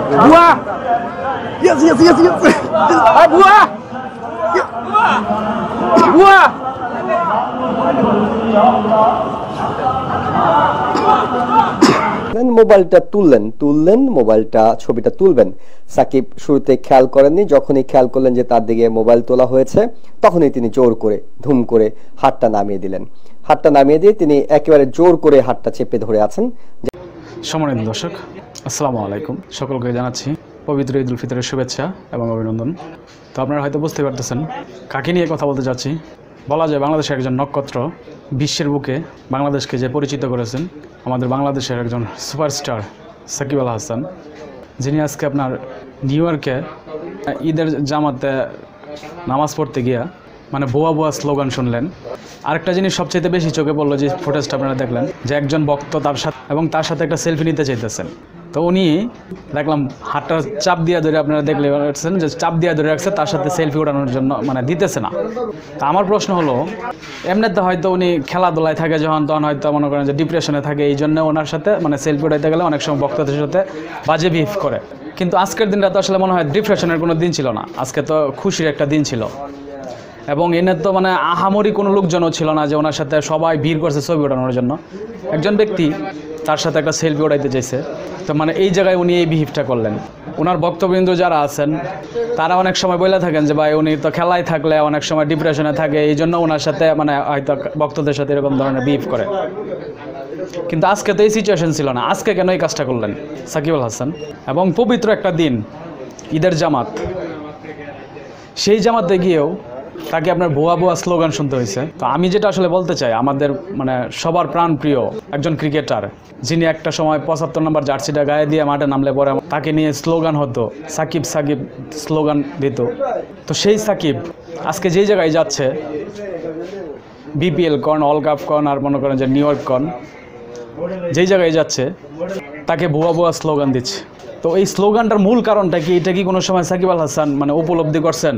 Buah! Yes, yes, yes, yes. Buah! Buah! মোবাইলটা তুললেন মোবাইলটা ছবিটা তুলবেন। সাকিব শুরুতে খেয়াল করেননি, যখনই খেয়াল করলেন যে তার দিকে মোবাইল তোলা হয়েছে তখনই তিনি জোর করে ধুম করে হাতটা নামিয়ে দিলেন। হাতটা নামিয়ে দিয়ে তিনি একেবারে জোর করে হাতটা চেপে ধরে আছেন। সম্মানিত দর্শক, আসসালামু আলাইকুম। সকলকে জানাচ্ছি পবিত্র ঈদ উল ফিতরের শুভেচ্ছা এবং অভিনন্দন। তো আপনারা হয়তো বুঝতে পারতেছেন কাকে নিয়ে কথা বলতে যাচ্ছি। বলা যায় বাংলাদেশের একজন নক্ষত্র, বিশ্বের বুকে বাংলাদেশকে যে পরিচিত করেছেন, আমাদের বাংলাদেশের একজন সুপারস্টার সাকিব আল হাসান, যিনি আজকে আপনার নিউ ইয়র্কে ঈদের জামাতে নামাজ পড়তে গিয়া মানে বোয়া বোয়া স্লোগান শুনলেন। আরেকটা জিনিস সবচেয়ে বেশি চোখে পড়লো, যে ফুটেজটা আপনারা দেখলেন, যে একজন ভক্ত তার সাথে একটা সেলফি নিতে চাইতেছেন। তো উনি দেখলাম হাতটা চাপ দিয়ে ধরে, আপনারা দেখলে পাচ্ছেন যে চাপ দিয়ে ধরে রাখছে, তার সাথে সেলফি ওঠানোর জন্য মানে দিতেছে না। তা আমার প্রশ্ন হলো, এমনিতে হয়তো উনি খেলাধুলায় থাকে যখন, তখন হয়তো মনে করেন যে ডিপ্রেশনে থাকে, এই জন্য ওনার সাথে মানে সেলফি উঠাইতে গেলে অনেক সময় ভক্তদের সাথে বাজে বিহেভ করে। কিন্তু আজকের দিনটা তো আসলে মনে হয় ডিপ্রেশনের কোনো দিন ছিল না, আজকে তো খুশির একটা দিন ছিল। এবং এনে তো মানে আহামরি কোনো লোকজনও ছিল না যে ওনার সাথে সবাই ভিড় করছে ছবি ওঠানোর জন্য। একজন ব্যক্তি তার সাথে একটা সেলফি ওঠাইতে চাইছে, তো মানে এই জায়গায় উনি এই বিহেভটা করলেন। ওনার ভক্তবৃন্দ যারা আছেন তারা অনেক সময় বলে থাকেন যে ভাই উনি তো খেলায় থাকলে অনেক সময় ডিপ্রেশনে থাকে, এই জন্য ওনার সাথে মানে হয়তো ভক্তদের সাথে এরকম ধরনের বিহেভ করে। কিন্তু আজকে তো এই সিচুয়েশন ছিল না। আজকে কেন এই কাজটা করলেন সাকিব আল হাসান? এবং পবিত্র একটা দিন, ঈদের জামাত, সেই জামাতে গিয়েও তাকে আপনার ভুয়া ভুয়া স্লোগান শুনতে হয়েছে। তো আমি যেটা আসলে বলতে চাই, আমাদের মানে সবার প্রাণপ্রিয় একজন ক্রিকেটার, যিনি একটা সময় 75 নম্বর জার্সিটা গায়ে দিয়ে মাঠে নামলে পরে তাকে নিয়ে স্লোগান হতো, সাকিব সাকিব স্লোগান দিত। তো সেই সাকিব আজকে যেই জায়গায় যাচ্ছে, বিপিএল কন, অল কাপ কন, আর মনে করেন যে নিউ ইয়র্ক কন, যেই জায়গায় যাচ্ছে তাকে ভুয়া ভুয়া স্লোগান দিচ্ছে। তো এই স্লোগানটার মূল কারণটা কি? এটা কি কোনো সময় সাকিব আল হাসান মানে উপলব্ধি করছেন,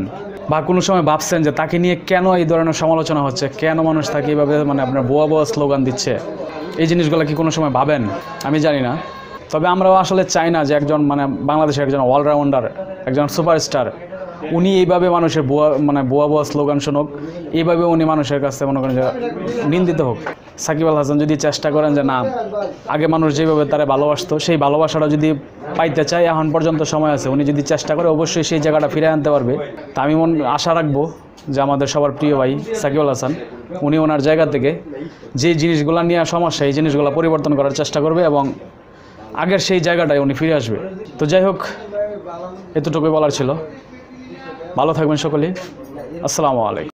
বা কোনো সময় ভাবছেন যে তাকে নিয়ে কেন এই ধরনের সমালোচনা হচ্ছে, কেন মানুষ তাকে এইভাবে মানে আপনার ভুয়া ভুয়া স্লোগান দিচ্ছে? এই জিনিসগুলো কি কোনো সময় ভাবেন? আমি জানি না। তবে আমরাও আসলে চাই না যে একজন মানে বাংলাদেশের একজন অলরাউন্ডার, একজন সুপারস্টার, উনি এইভাবে মানুষের ভুয়া ভুয়া স্লোগান শুনুক, এইভাবে উনি মানুষের কাছে মনে করেন যে নিন্দিত হোক। সাকিব আল হাসান যদি চেষ্টা করেন যে না, আগে মানুষ যেভাবে তারা ভালোবাসতো, সেই ভালোবাসাটা যদি পাইতে চায়, এখন পর্যন্ত সময় আছে, উনি যদি চেষ্টা করে অবশ্যই সেই জায়গাটা ফিরে আনতে পারবে। তা আমি আশা রাখবো যে আমাদের সবার প্রিয় ভাই সাকিব আল হাসান, উনি ওনার জায়গা থেকে যে জিনিসগুলো নিয়ে সমস্যা, এই জিনিসগুলো পরিবর্তন করার চেষ্টা করবে এবং আগের সেই জায়গাটায় উনি ফিরে আসবে। তো যাই হোক, এতটুকুই বলার ছিল। ভালো থাকবেন সকলেই। আসসালামু আলাইকুম।